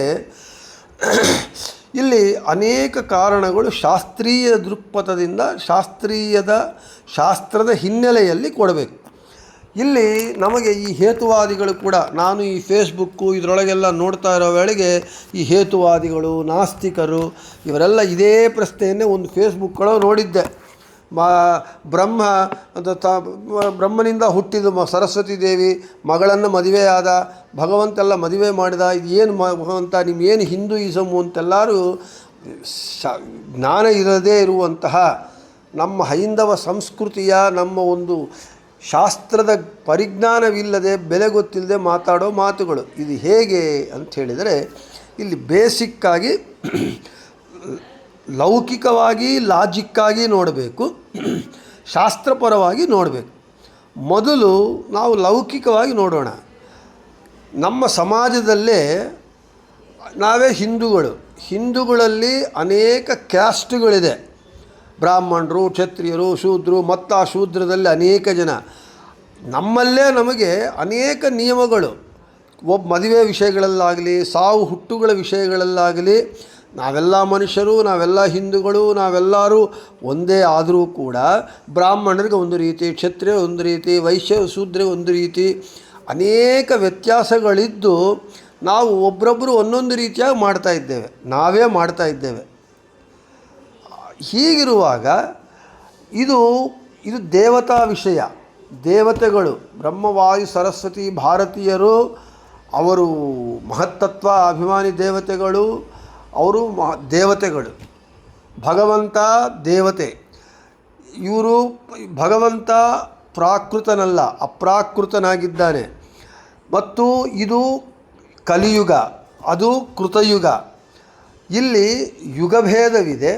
ಇಲ್ಲಿ ಅನೇಕ ಕಾರಣಗಳು ಶಾಸ್ತ್ರೀಯ ದೃಕ್ಪಥದಿಂದ ಶಾಸ್ತ್ರದ ಹಿನ್ನೆಲೆಯಲ್ಲಿ ಕೊಡಬೇಕು. ಇಲ್ಲಿ ನಮಗೆ ಈ ಹೇತುವಾದಿಗಳು ಕೂಡ, ನಾನು ಈ ಫೇಸ್ಬುಕ್ಕು ಇದರೊಳಗೆಲ್ಲ ನೋಡ್ತಾ ಇರೋ ವೇಳೆಗೆ ಈ ಹೇತುವಾದಿಗಳು, ನಾಸ್ತಿಕರು ಇವರೆಲ್ಲ ಇದೇ ಪ್ರಶ್ನೆಯನ್ನೇ ಒಂದು ಫೇಸ್ಬುಕ್ಗಳು ನೋಡಿದ್ದೆ. ಬ್ರಹ್ಮನಿಂದ ಹುಟ್ಟಿದ ಸರಸ್ವತಿ ದೇವಿ ಮಗಳನ್ನು ಮದುವೆಯಾದ, ಭಗವಂತೆಲ್ಲ ಮದುವೆ ಮಾಡಿದ, ಇದು ಏನು ಭಗವಂತ ನಿಮ್ಗೇನು ಹಿಂದೂಯಿಸಮು ಅಂತೆಲ್ಲರೂ ಜ್ಞಾನ ಇರದೇ ಇರುವಂತಹ ನಮ್ಮ ಹೈಂದವ ಸಂಸ್ಕೃತಿಯ ನಮ್ಮ ಒಂದು ಶಾಸ್ತ್ರದ ಪರಿಜ್ಞಾನವಿಲ್ಲದೆ ಬೆಲೆ ಗೊತ್ತಿಲ್ಲದೆ ಮಾತಾಡೋ ಮಾತುಗಳು. ಇದು ಹೇಗೆ ಅಂತ ಹೇಳಿದರೆ, ಇಲ್ಲಿ ಬೇಸಿಕ್ಕಾಗಿ ಲೌಕಿಕವಾಗಿ ಲಾಜಿಕ್ಕಾಗಿ ನೋಡಬೇಕು, ಶಾಸ್ತ್ರಪರವಾಗಿ ನೋಡಬೇಕು. ಮೊದಲು ನಾವು ಲೌಕಿಕವಾಗಿ ನೋಡೋಣ. ನಮ್ಮ ಸಮಾಜದಲ್ಲೇ ನಾವೇ ಹಿಂದೂಗಳಲ್ಲಿ ಅನೇಕ ಕ್ಯಾಸ್ಟ್ಗಳಿದೆ. ಬ್ರಾಹ್ಮಣರು, ಕ್ಷತ್ರಿಯರು, ಶೂದ್ರರು, ಮತ್ತು ಆ ಶೂದ್ರದಲ್ಲಿ ಅನೇಕ ಜನ. ನಮ್ಮಲ್ಲೇ ನಮಗೆ ಅನೇಕ ನಿಯಮಗಳು, ಮದುವೆ ವಿಷಯಗಳಲ್ಲಾಗಲಿ, ಸಾವು ಹುಟ್ಟುಗಳ ವಿಷಯಗಳಲ್ಲಾಗಲಿ, ನಾವೆಲ್ಲ ಮನುಷ್ಯರು, ನಾವೆಲ್ಲ ಹಿಂದೂಗಳು, ನಾವೆಲ್ಲರೂ ಒಂದೇ ಆದರೂ ಕೂಡ ಬ್ರಾಹ್ಮಣರಿಗೆ ಒಂದು ರೀತಿ, ಕ್ಷತ್ರಿಯ ಒಂದು ರೀತಿ, ವೈಶ್ಯ ಶೂದ್ರ ಒಂದು ರೀತಿ, ಅನೇಕ ವ್ಯತ್ಯಾಸಗಳಿದ್ದು ನಾವು ಒಬ್ಬರೊಬ್ಬರು ಒಂದೊಂದು ರೀತಿಯಾಗಿ ನಾವೇ ಮಾಡ್ತಾ ಇದ್ದೇವೆ. ಹೀಗಿರುವಾಗ ಇದು ದೇವತಾ ವಿಷಯ. ದೇವತೆಗಳು ಬ್ರಹ್ಮವಾಯು ಸರಸ್ವತಿ ಭಾರತೀಯರು, ಅವರು ಮಹತ್ತತ್ವ ಅಭಿಮಾನಿ ದೇವತೆಗಳು, ಅವರು ದೇವತೆಗಳು. ಭಗವಂತ ದೇವತೆ. ಇವರು ಭಗವಂತ ಪ್ರಾಕೃತನಲ್ಲ, ಅಪ್ರಾಕೃತನಾಗಿದ್ದಾನೆ. ಮತ್ತು ಇದು ಕಲಿಯುಗ, ಅದು ಕೃತಯುಗ. ಇಲ್ಲಿ ಯುಗಭೇದವಿದೆ,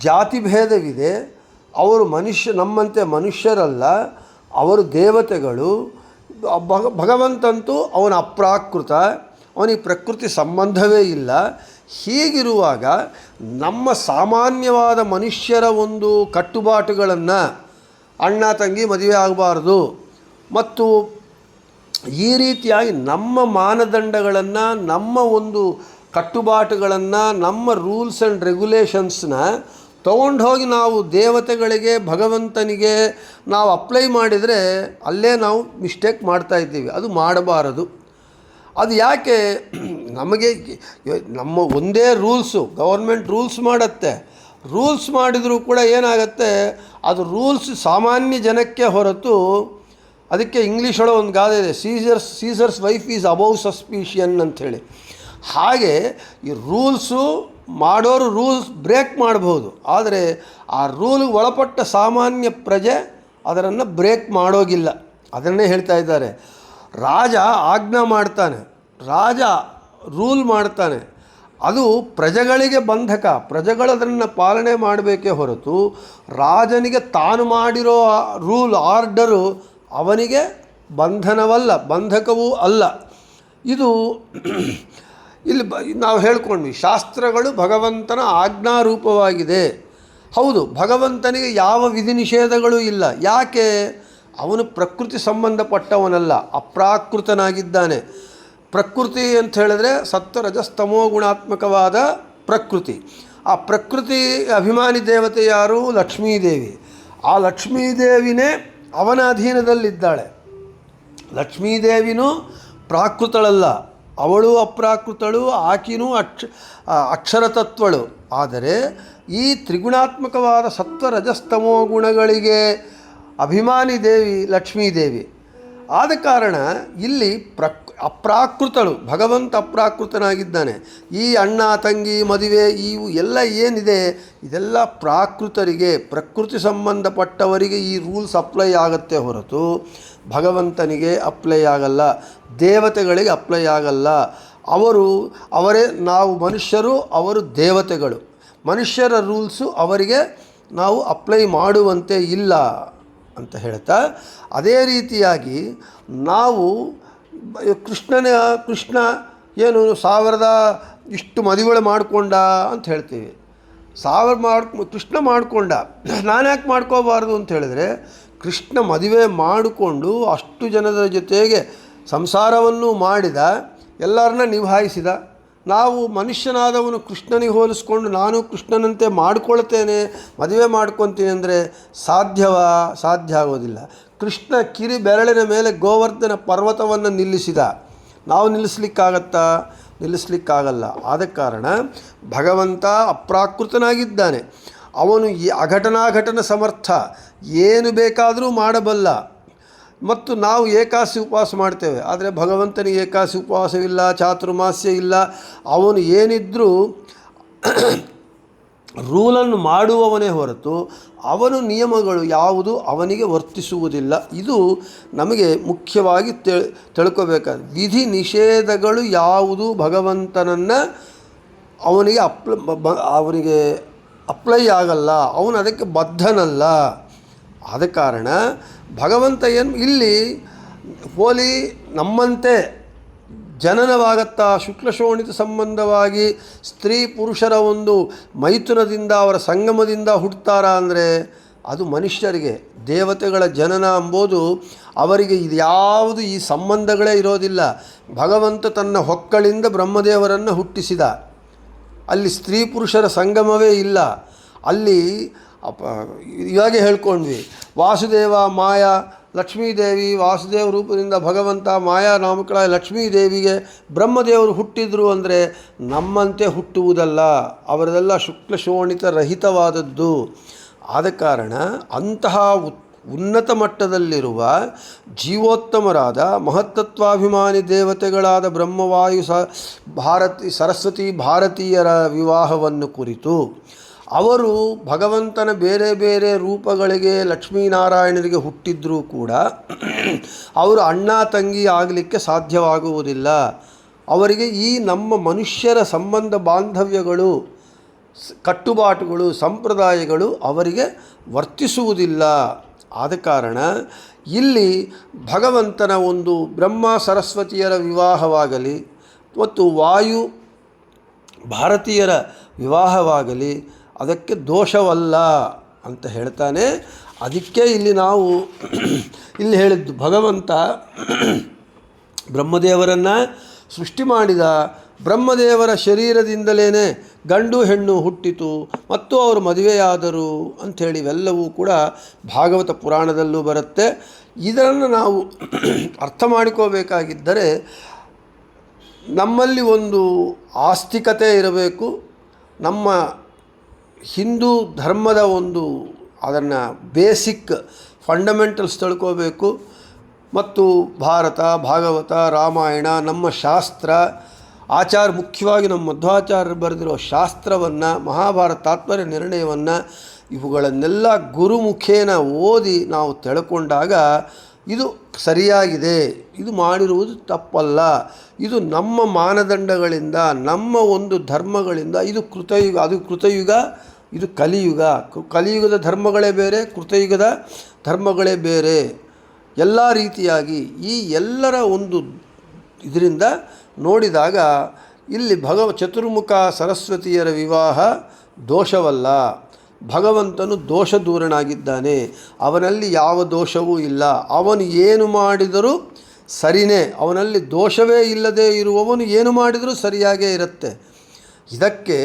ಜಾತಿ ಭೇದವಿದೆ. ಅವರು ನಮ್ಮಂತೆ ಮನುಷ್ಯರಲ್ಲ, ಅವರು ದೇವತೆಗಳು. ಭಗವಂತಂತೂ ಅವನ ಅಪ್ರಾಕೃತ, ಅವನಿಗೆ ಪ್ರಕೃತಿ ಸಂಬಂಧವೇ ಇಲ್ಲ. ಹೀಗಿರುವಾಗ ನಮ್ಮ ಸಾಮಾನ್ಯವಾದ ಮನುಷ್ಯರ ಒಂದು ಕಟ್ಟುಪಾಟುಗಳನ್ನು ಅಣ್ಣ ತಂಗಿ ಮದುವೆ ಆಗಬಾರ್ದು ಮತ್ತು ಈ ರೀತಿಯಾಗಿ ನಮ್ಮ ಮಾನದಂಡಗಳನ್ನು, ನಮ್ಮ ಒಂದು ಕಟ್ಟುಪಾಟುಗಳನ್ನು, ನಮ್ಮ ರೂಲ್ಸ್ ಆ್ಯಂಡ್ ರೆಗ್ಯುಲೇಷನ್ಸ್ನ ತೊಗೊಂಡೋಗಿ ನಾವು ದೇವತೆಗಳಿಗೆ, ಭಗವಂತನಿಗೆ ನಾವು ಅಪ್ಲೈ ಮಾಡಿದರೆ ಅಲ್ಲೇ ನಾವು ಮಿಸ್ಟೇಕ್ ಮಾಡ್ತಾಯಿದ್ದೀವಿ. ಅದು ಮಾಡಬಾರದು. ಅದು ಯಾಕೆ? ನಮಗೆ ನಮ್ಮ ಒಂದೇ ರೂಲ್ಸು, ಗೌರ್ಮೆಂಟ್ ರೂಲ್ಸ್ ಮಾಡುತ್ತೆ. ರೂಲ್ಸ್ ಮಾಡಿದರೂ ಕೂಡ ಏನಾಗುತ್ತೆ, ಅದು ರೂಲ್ಸ್ ಸಾಮಾನ್ಯ ಜನಕ್ಕೆ ಹೊರತು, ಅದಕ್ಕೆ ಇಂಗ್ಲೀಷೊಳಗೆ ಒಂದು ಗಾದೆ ಇದೆ, Caesar's wife is above suspicion ಅಂಥೇಳಿ. ಹಾಗೆ ಈ ರೂಲ್ಸು ಮಾಡೋರು ರೂಲ್ಸ್ ಬ್ರೇಕ್ ಮಾಡ್ಬೋದು, ಆದರೆ ಆ ರೂಲ್ಗೆ ಒಳಪಟ್ಟ ಸಾಮಾನ್ಯ ಪ್ರಜೆ ಅದನ್ನು ಬ್ರೇಕ್ ಮಾಡೋಗಿಲ್ಲ. ಅದನ್ನೇ ಹೇಳ್ತಾ ಇದ್ದಾರೆ. ರಾಜ ಆಜ್ಞಾ ಮಾಡ್ತಾನೆ, ರಾಜ ರೂಲ್ ಮಾಡ್ತಾನೆ, ಅದು ಪ್ರಜೆಗಳಿಗೆ ಬಂಧಕ. ಪ್ರಜೆಗಳು ಅದನ್ನು ಪಾಲನೆ ಮಾಡಬೇಕೇ ಹೊರತು ರಾಜನಿಗೆ ತಾನು ಮಾಡಿರೋ ರೂಲ್ ಆರ್ಡರು ಅವನಿಗೆ ಬಂಧನವಲ್ಲ, ಬಂಧಕವೂ ಅಲ್ಲ. ಇದು ಇಲ್ಲಿ ನಾವು ಹೇಳ್ಕೊಂಡ್ವಿ, ಶಾಸ್ತ್ರಗಳು ಭಗವಂತನ ಆಜ್ಞಾರೂಪವಾಗಿದೆ. ಹೌದು, ಭಗವಂತನಿಗೆ ಯಾವ ವಿಧಿ ನಿಷೇಧಗಳೂ ಇಲ್ಲ. ಯಾಕೆ? ಅವನು ಪ್ರಕೃತಿ ಸಂಬಂಧಪಟ್ಟವನಲ್ಲ, ಅಪ್ರಾಕೃತನಾಗಿದ್ದಾನೆ. ಪ್ರಕೃತಿ ಅಂತ ಹೇಳಿದ್ರೆ ಸತ್ವರಜಸ್ತಮೋ ಗುಣಾತ್ಮಕವಾದ ಪ್ರಕೃತಿ. ಆ ಪ್ರಕೃತಿ ಅಭಿಮಾನಿ ದೇವತೆ ಯಾರು? ಲಕ್ಷ್ಮೀದೇವಿ. ಆ ಲಕ್ಷ್ಮೀದೇವಿನೇ ಅವನ ಅಧೀನದಲ್ಲಿದ್ದಾಳೆ. ಲಕ್ಷ್ಮೀದೇವಿನೂ ಪ್ರಾಕೃತಳಲ್ಲ, ಅವಳು ಅಪ್ರಾಕೃತಳು, ಆಕಿನೂ ಅಕ್ಷರತತ್ವಳು. ಆದರೆ ಈ ತ್ರಿಗುಣಾತ್ಮಕವಾದ ಸತ್ವರಜಸ್ತಮೋ ಗುಣಗಳಿಗೆ ಅಭಿಮಾನಿ ದೇವಿ ಲಕ್ಷ್ಮೀದೇವಿ. ಆದ ಕಾರಣ ಇಲ್ಲಿ ಅಪ್ರಾಕೃತಳು, ಭಗವಂತ ಅಪ್ರಾಕೃತನಾಗಿದ್ದಾನೆ. ಈ ಅಣ್ಣ ತಂಗಿ ಮದುವೆ ಇವು ಎಲ್ಲ ಏನಿದೆ ಇದೆಲ್ಲ ಪ್ರಾಕೃತರಿಗೆ, ಪ್ರಕೃತಿ ಸಂಬಂಧಪಟ್ಟವರಿಗೆ ಈ ರೂಲ್ಸ್ ಅಪ್ಲೈ ಆಗುತ್ತೆ ಹೊರತು ಭಗವಂತನಿಗೆ ಅಪ್ಲೈ ಆಗಲ್ಲ, ದೇವತೆಗಳಿಗೆ ಅಪ್ಲೈ ಆಗಲ್ಲ. ಅವರೇ ನಾವು ಮನುಷ್ಯರು, ಅವರು ದೇವತೆಗಳು. ಮನುಷ್ಯರ ರೂಲ್ಸು ಅವರಿಗೆ ನಾವು ಅಪ್ಲೈ ಮಾಡುವಂತೆ ಇಲ್ಲ ಅಂತ ಹೇಳ್ತಾ, ಅದೇ ರೀತಿಯಾಗಿ ನಾವು ಕೃಷ್ಣ ಏನು 1000 ಇಷ್ಟು ಮದುವೆಗಳು ಮಾಡಿಕೊಂಡ ಅಂತ ಹೇಳ್ತೀವಿ. 1000 ಕೃಷ್ಣ ಮಾಡಿಕೊಂಡ, ನಾನು ಯಾಕೆ ಮಾಡ್ಕೋಬಾರ್ದು ಅಂತ ಹೇಳಿದ್ರೆ, ಕೃಷ್ಣ ಮದುವೆ ಮಾಡಿಕೊಂಡು ಅಷ್ಟು ಜನರ ಜೊತೆಗೆ ಸಂಸಾರವನ್ನು ಮಾಡಿದ, ಎಲ್ಲರನ್ನ ನಿಭಾಯಿಸಿದ. ನಾವು ಮನುಷ್ಯನಾದವನು ಕೃಷ್ಣನಿಗೆ ಹೋಲಿಸ್ಕೊಂಡು ನಾನು ಕೃಷ್ಣನಂತೆ ಮಾಡ್ಕೊಳ್ತೇನೆ, ಮದುವೆ ಮಾಡ್ಕೊತೀನಿ ಅಂದರೆ ಸಾಧ್ಯ ಆಗೋದಿಲ್ಲ. ಕೃಷ್ಣ ಕಿರಿ ಬೆರಳಿನ ಮೇಲೆ ಗೋವರ್ಧನ ಪರ್ವತವನ್ನು ನಿಲ್ಲಿಸಿದ, ನಾವು ನಿಲ್ಲಿಸ್ಲಿಕ್ಕಾಗತ್ತಾ? ನಿಲ್ಲಿಸ್ಲಿಕ್ಕಾಗಲ್ಲ. ಆದ ಕಾರಣ ಭಗವಂತ ಅಪ್ರಾಕೃತನಾಗಿದ್ದಾನೆ. ಅವನು ಅಘಟನಾಘಟನ ಸಮರ್ಥ, ಏನು ಬೇಕಾದರೂ ಮಾಡಬಲ್ಲ. ಮತ್ತು ನಾವು ಏಕಾಸಿ ಉಪವಾಸ ಮಾಡ್ತೇವೆ, ಆದರೆ ಭಗವಂತನಿಗೆ ಏಕಾಸಿ ಉಪವಾಸವಿಲ್ಲ, ಚಾತುರ್ಮಾಸ್ಯ ಇಲ್ಲ. ಅವನು ಏನಿದ್ರೂ ರೂಲನ್ನು ಮಾಡುವವನೇ ಹೊರತು ಅವನು ನಿಯಮಗಳು ಯಾವುದು ಅವನಿಗೆ ವರ್ತಿಸುವುದಿಲ್ಲ. ಇದು ನಮಗೆ ಮುಖ್ಯವಾಗಿ ತಿಳ್ಕೋಬೇಕಾದ ವಿಧಿ ನಿಷೇಧಗಳು ಯಾವುದು ಭಗವಂತನನ್ನು ಅವನಿಗೆ ಅಪ್ಲೈ ಆಗಲ್ಲ, ಅವನು ಅದಕ್ಕೆ ಬದ್ಧನಲ್ಲ. ಆದ ಕಾರಣ ಭಗವಂತ ಇಲ್ಲಿ ಹೋಲಿ ನಮ್ಮಂತೆ ಜನನವಾಗತ್ತಾ, ಶುಕ್ಲಶೋಣಿತ ಸಂಬಂಧವಾಗಿ ಸ್ತ್ರೀ ಪುರುಷರ ಒಂದು ಮೈಥುನದಿಂದ, ಅವರ ಸಂಗಮದಿಂದ ಹುಟ್ಟುತ್ತಾರ ಅಂದರೆ ಅದು ಮನುಷ್ಯರಿಗೆ. ದೇವತೆಗಳ ಜನನ ಎಂಬುದು ಅವರಿಗೆ ಇದು ಯಾವುದು ಈ ಸಂಬಂಧಗಳೇ ಇರೋದಿಲ್ಲ. ಭಗವಂತ ತನ್ನ ಹೊಕ್ಕಳಿಂದ ಬ್ರಹ್ಮದೇವರನ್ನು ಹುಟ್ಟಿಸಿದ, ಅಲ್ಲಿ ಸ್ತ್ರೀ ಪುರುಷರ ಸಂಗಮವೇ ಇಲ್ಲ. ಅಲ್ಲಿ ಇವಾಗೆ ಹೇಳ್ಕೊಂಡ್ವಿ, ವಾಸುದೇವ ಮಾಯಾ ಲಕ್ಷ್ಮೀದೇವಿ, ವಾಸುದೇವ ರೂಪದಿಂದ ಭಗವಂತ ಮಾಯಾ ನಾಮಕಳ ಲಕ್ಷ್ಮೀದೇವಿಗೆ ಬ್ರಹ್ಮದೇವರು ಹುಟ್ಟಿದ್ರು ಅಂದರೆ ನಮ್ಮಂತೆ ಹುಟ್ಟುವುದಲ್ಲ, ಅವರದೆಲ್ಲ ಶುಕ್ಲಶೋಣಿತ ರಹಿತವಾದದ್ದು. ಆದ ಕಾರಣ ಅಂತಹ ಉನ್ನತ ಮಟ್ಟದಲ್ಲಿರುವ ಜೀವೋತ್ತಮರಾದ ಮಹತ್ತತ್ವಾಭಿಮಾನಿ ದೇವತೆಗಳಾದ ಬ್ರಹ್ಮವಾಯು ಸರಸ್ವತಿ ಭಾರತೀಯರ ವಿವಾಹವನ್ನು ಕುರಿತು ಅವರು ಭಗವಂತನ ಬೇರೆ ಬೇರೆ ರೂಪಗಳಿಗೆ ಲಕ್ಷ್ಮೀನಾರಾಯಣರಿಗೆ ಹುಟ್ಟಿದ್ರೂ ಕೂಡ ಅವರು ಅಣ್ಣ ತಂಗಿ ಆಗಲಿಕ್ಕೆ ಸಾಧ್ಯವಾಗುವುದಿಲ್ಲ. ಅವರಿಗೆ ಈ ನಮ್ಮ ಮನುಷ್ಯರ ಸಂಬಂಧ ಬಾಂಧವ್ಯಗಳು, ಕಟ್ಟುಪಾಟುಗಳು, ಸಂಪ್ರದಾಯಗಳು ಅವರಿಗೆ ವರ್ತಿಸುವುದಿಲ್ಲ. ಆದ ಕಾರಣ ಇಲ್ಲಿ ಭಗವಂತನ ಒಂದು ಬ್ರಹ್ಮ ಸರಸ್ವತಿಯರ ವಿವಾಹವಾಗಲಿ ಮತ್ತು ಭಾರತೀಯರ ವಿವಾಹವಾಗಲಿ ಅದಕ್ಕೆ ದೋಷವಲ್ಲ ಅಂತ ಹೇಳ್ತಾನೆ. ಅದಕ್ಕೆ ಇಲ್ಲಿ ನಾವು ಇಲ್ಲಿ ಹೇಳಿದ್ದು ಭಗವಂತ ಬ್ರಹ್ಮದೇವರನ್ನು ಸೃಷ್ಟಿ ಮಾಡಿದ. ಬ್ರಹ್ಮದೇವರ ಶರೀರದಿಂದಲೇ ಗಂಡು ಹೆಣ್ಣು ಹುಟ್ಟಿತು ಮತ್ತು ಅವರು ಮದುವೆಯಾದರು ಅಂಥೇಳಿ ಇವೆಲ್ಲವೂ ಕೂಡ ಭಾಗವತ ಪುರಾಣದಲ್ಲೂ ಬರುತ್ತೆ. ಇದನ್ನು ನಾವು ಅರ್ಥ ಮಾಡಿಕೋಬೇಕಾಗಿದ್ದರೆ ನಮ್ಮಲ್ಲಿ ಒಂದು ಆಸ್ತಿಕತೆ ಇರಬೇಕು. ನಮ್ಮ ಹಿಂದೂ ಧರ್ಮದ ಒಂದು ಅದನ್ನು ಬೇಸಿಕ್ ಫಂಡಮೆಂಟಲ್ಸ್ ತಿಳ್ಕೋಬೇಕು. ಮತ್ತು ಭಾರತ, ಭಾಗವತ, ರಾಮಾಯಣ, ನಮ್ಮ ಶಾಸ್ತ್ರ, ಮುಖ್ಯವಾಗಿ ನಮ್ಮ ಮಧ್ವಾಚಾರ್ಯರು ಬರೆದಿರೋ ಶಾಸ್ತ್ರವನ್ನು, ಮಹಾಭಾರತ ತಾತ್ಪರ್ಯ ನಿರ್ಣಯವನ್ನು, ಇವುಗಳನ್ನೆಲ್ಲ ಗುರುಮುಖೇನ ಓದಿ ನಾವು ತಿಳ್ಕೊಂಡಾಗ ಇದು ಸರಿಯಾಗಿದೆ, ಇದು ಮಾಡಿರುವುದು ತಪ್ಪಲ್ಲ, ಇದು ನಮ್ಮ ಮಾನದಂಡಗಳಿಂದ, ನಮ್ಮ ಒಂದು ಧರ್ಮಗಳಿಂದ, ಇದು ಕೃತಯುಗ, ಅದು ಕೃತಯುಗ, ಇದು ಕಲಿಯುಗ, ಕಲಿಯುಗದ ಧರ್ಮಗಳೇ ಬೇರೆ, ಕೃತಯುಗದ ಧರ್ಮಗಳೇ ಬೇರೆ, ಎಲ್ಲ ರೀತಿಯಾಗಿ ಈ ಎಲ್ಲರ ಒಂದು ಇದರಿಂದ ನೋಡಿದಾಗ ಇಲ್ಲಿ ಚತುರ್ಮುಖ ಸರಸ್ವತಿಯರ ವಿವಾಹ ದೋಷವಲ್ಲ. ಭಗವಂತನು ದೋಷ ದೂರನಾಗಿದ್ದಾನೆ, ಅವನಲ್ಲಿ ಯಾವ ದೋಷವೂ ಇಲ್ಲ. ಅವನು ಏನು ಮಾಡಿದರೂ ಸರಿಯೇ, ಅವನಲ್ಲಿ ದೋಷವೇ ಇಲ್ಲದೆ ಇರುವವನು ಏನು ಮಾಡಿದರೂ ಸರಿಯಾಗೇ ಇರುತ್ತೆ. ಇದಕ್ಕೆ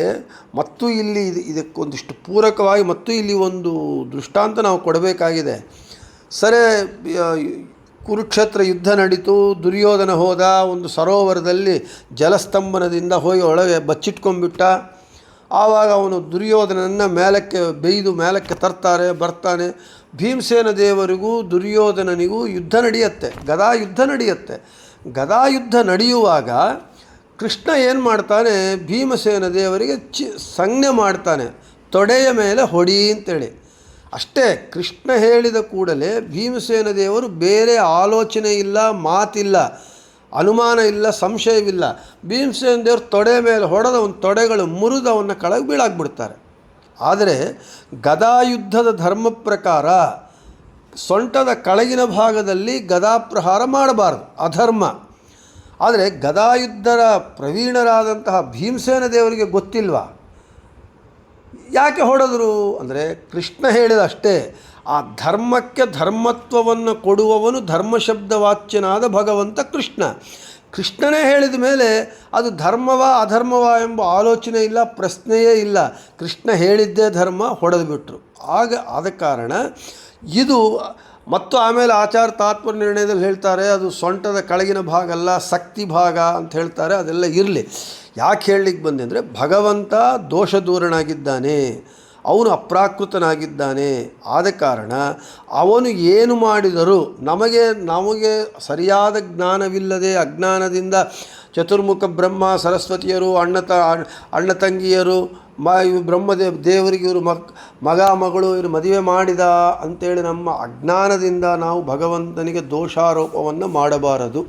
ಮತ್ತು ಇಲ್ಲಿ ಇದಕ್ಕೊಂದಿಷ್ಟು ಪೂರಕವಾಗಿ ಮತ್ತು ಇಲ್ಲಿ ಒಂದು ದೃಷ್ಟಾಂತ ನಾವು ಕೊಡಬೇಕಾಗಿದೆ. ಸರಿ, ಕುರುಕ್ಷೇತ್ರ ಯುದ್ಧ ನಡೀತು, ದುರ್ಯೋಧನ ಹೋದ, ಒಂದು ಸರೋವರದಲ್ಲಿ ಜಲಸ್ತಂಭನದಿಂದ ಹೋಗಿ ಒಳಗೆ ಬಚ್ಚಿಟ್ಕೊಂಡ್ಬಿಟ್ಟ. ಆವಾಗ ಅವನು ದುರ್ಯೋಧನನ್ನು ಮೇಲಕ್ಕೆ ಬರ್ತಾನೆ. ಭೀಮಸೇನ ದೇವರಿಗೂ ದುರ್ಯೋಧನನಿಗೂ ಯುದ್ಧ ನಡೆಯುತ್ತೆ, ಗದಾಯುದ್ಧ ನಡೆಯುತ್ತೆ. ಗದಾಯುದ್ಧ ನಡೆಯುವಾಗ ಕೃಷ್ಣ ಏನು ಮಾಡ್ತಾನೆ, ಭೀಮಸೇನ ದೇವರಿಗೆ ಸಂಜ್ಞೆ ಮಾಡ್ತಾನೆ, ತೊಡೆಯ ಮೇಲೆ ಹೊಡಿ ಅಂತೇಳಿ. ಅಷ್ಟೇ, ಕೃಷ್ಣ ಹೇಳಿದ ಕೂಡಲೇ ಭೀಮಸೇನ ದೇವರು ಬೇರೆ ಆಲೋಚನೆ ಇಲ್ಲ, ಮಾತಿಲ್ಲ, ಅನುಮಾನ ಇಲ್ಲ, ಸಂಶಯವಿಲ್ಲ. ಭೀಮಸೇನ ದೇವರು ತೊಡೆ ಮೇಲೆ ಹೊಡೆದ ಅವನ ತೊಡೆಗಳು ಮುರಿದು ಅವನ್ನ ಕೆಳಗೆ ಬೀಳಾಕ್ಬಿಡ್ತಾರೆ. ಆದರೆ ಗದಾಯುದ್ಧದ ಧರ್ಮ ಪ್ರಕಾರ ಸೊಂಟದ ಕೆಳಗಿನ ಭಾಗದಲ್ಲಿ ಗದಾಪ್ರಹಾರ ಮಾಡಬಾರ್ದು, ಅಧರ್ಮ. ಆದರೆ ಗದಾಯುದ್ಧರ ಪ್ರವೀಣರಾದಂತಹ ಭೀಮಸೇನ ದೇವರಿಗೆ ಗೊತ್ತಿಲ್ವಾ ಯಾಕೆ ಹೊಡೆದರು ಅಂದರೆ, ಕೃಷ್ಣ ಹೇಳಿದಷ್ಟೇ. ಆ ಧರ್ಮಕ್ಕೆ ಧರ್ಮತ್ವವನ್ನು ಕೊಡುವವನು ಧರ್ಮಶಬ್ದವಾಚ್ಯನಾದ ಭಗವಂತ ಕೃಷ್ಣ. ಕೃಷ್ಣನೇ ಹೇಳಿದ ಮೇಲೆ ಅದು ಧರ್ಮವಾ ಅಧರ್ಮವಾ ಎಂಬ ಆಲೋಚನೆ ಇಲ್ಲ, ಪ್ರಶ್ನೆಯೇ ಇಲ್ಲ. ಕೃಷ್ಣ ಹೇಳಿದ್ದೇ ಧರ್ಮ, ಹೊಡೆದುಬಿಟ್ರು. ಆದ ಕಾರಣ ಇದು. ಮತ್ತು ಆಮೇಲೆ ತಾತ್ಪರ್ಯ ನಿರ್ಣಯದಲ್ಲಿ ಹೇಳ್ತಾರೆ, ಅದು ಸೊಂಟದ ಕೆಳಗಿನ ಭಾಗ ಅಲ್ಲ, ಶಕ್ತಿ ಭಾಗ ಅಂತ ಹೇಳ್ತಾರೆ. ಅದೆಲ್ಲ ಇರಲಿ. ಯಾಕೆ ಹೇಳಲಿಕ್ಕೆ ಬಂದೆ ಅಂದರೆ, ಭಗವಂತ ದೋಷ ದೂರನಾಗಿದ್ದಾನೆ, ಅವನು ಅಪ್ರಾಕೃತನಾಗಿದ್ದಾನೆ. ಆದ ಕಾರಣ ಅವನು ಏನು ಮಾಡಿದರೂ ನಮಗೆ ಸರಿಯಾದ ಜ್ಞಾನವಿಲ್ಲದೆ ಅಜ್ಞಾನದಿಂದ ಚತುರ್ಮುಖ ಬ್ರಹ್ಮ ಸರಸ್ವತಿಯರು ಅಣ್ಣ ತಂಗಿಯರು ದೇವರಿಗೆ ಇವರು ಮಗ ಮಗಳು ಇವರು ಮದುವೆ ಮಾಡಿದ ಅಂಥೇಳಿ ನಮ್ಮ ಅಜ್ಞಾನದಿಂದ ನಾವು ಭಗವಂತನಿಗೆ ದೋಷಾರೋಪವನ್ನು ಮಾಡಬಾರದು.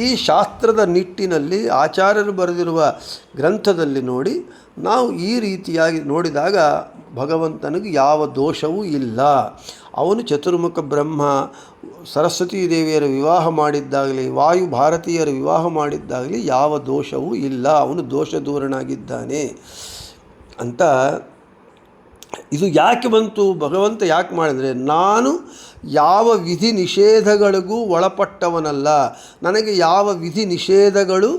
ಈ ಶಾಸ್ತ್ರದ ನಿಟ್ಟಿನಲ್ಲಿ ಆಚಾರ್ಯರು ಬರೆದಿರುವ ಗ್ರಂಥದಲ್ಲಿ ನೋಡಿ ನಾವು ಈ ರೀತಿಯಾಗಿ ನೋಡಿದಾಗ ಭಗವಂತನಿಗೆ ಯಾವ ದೋಷವೂ ಇಲ್ಲ. ಅವನು ಚತುರ್ಮುಖ ಬ್ರಹ್ಮ ಸರಸ್ವತೀ ದೇವಿಯರ ವಿವಾಹ ಮಾಡಿದ್ದಾಗಲಿ, ವಾಯು ಭಾರತೀಯರ ವಿವಾಹ ಮಾಡಿದ್ದಾಗಲಿ ಯಾವ ದೋಷವೂ ಇಲ್ಲ, ಅವನು ದೋಷ ದೂರನಾಗಿದ್ದಾನೆ ಅಂತ. ಇದು ಯಾಕೆ ಬಂತು, ಭಗವಂತ ಯಾಕೆ ಮಾಡಿದರೆ, ನಾನು ಯಾವ ವಿಧಿ ನಿಷೇಧಗಳಿಗೂ ಒಳಪಟ್ಟವನಲ್ಲ, ನನಗೆ ಯಾವ ವಿಧಿ ನಿಷೇಧಗಳು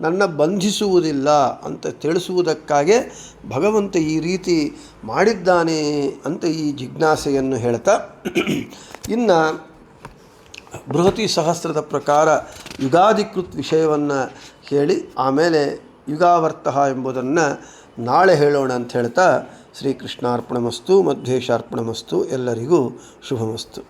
ನನ್ನ ಬಂಧಿಸುವುದಿಲ್ಲ ಅಂತ ತಿಳಿಸುವುದಕ್ಕಾಗಿ ಭಗವಂತ ಈ ರೀತಿ ಮಾಡಿದ್ದಾನೆ ಅಂತ ಈ ಜಿಜ್ಞಾಸೆಯನ್ನು ಹೇಳ್ತಾ, ಇನ್ನು ಬೃಹತಿ ಸಹಸ್ರದ ಪ್ರಕಾರ ಯುಗಾಧಿಕೃತ್ ವಿಷಯವನ್ನು ಹೇಳಿ ಆಮೇಲೆ ಯುಗಾವರ್ತಃ ಎಂಬುದನ್ನು ನಾಳೆ ಹೇಳೋಣ ಅಂತ ಹೇಳ್ತಾ, ಶ್ರೀಕೃಷ್ಣಾರ್ಪಣಮಸ್ತು, ಮಧ್ವೇಶಾರ್ಪಣಮಸ್ತು, ಎಲ್ಲರಿಗೂ ಶುಭಮಸ್ತು.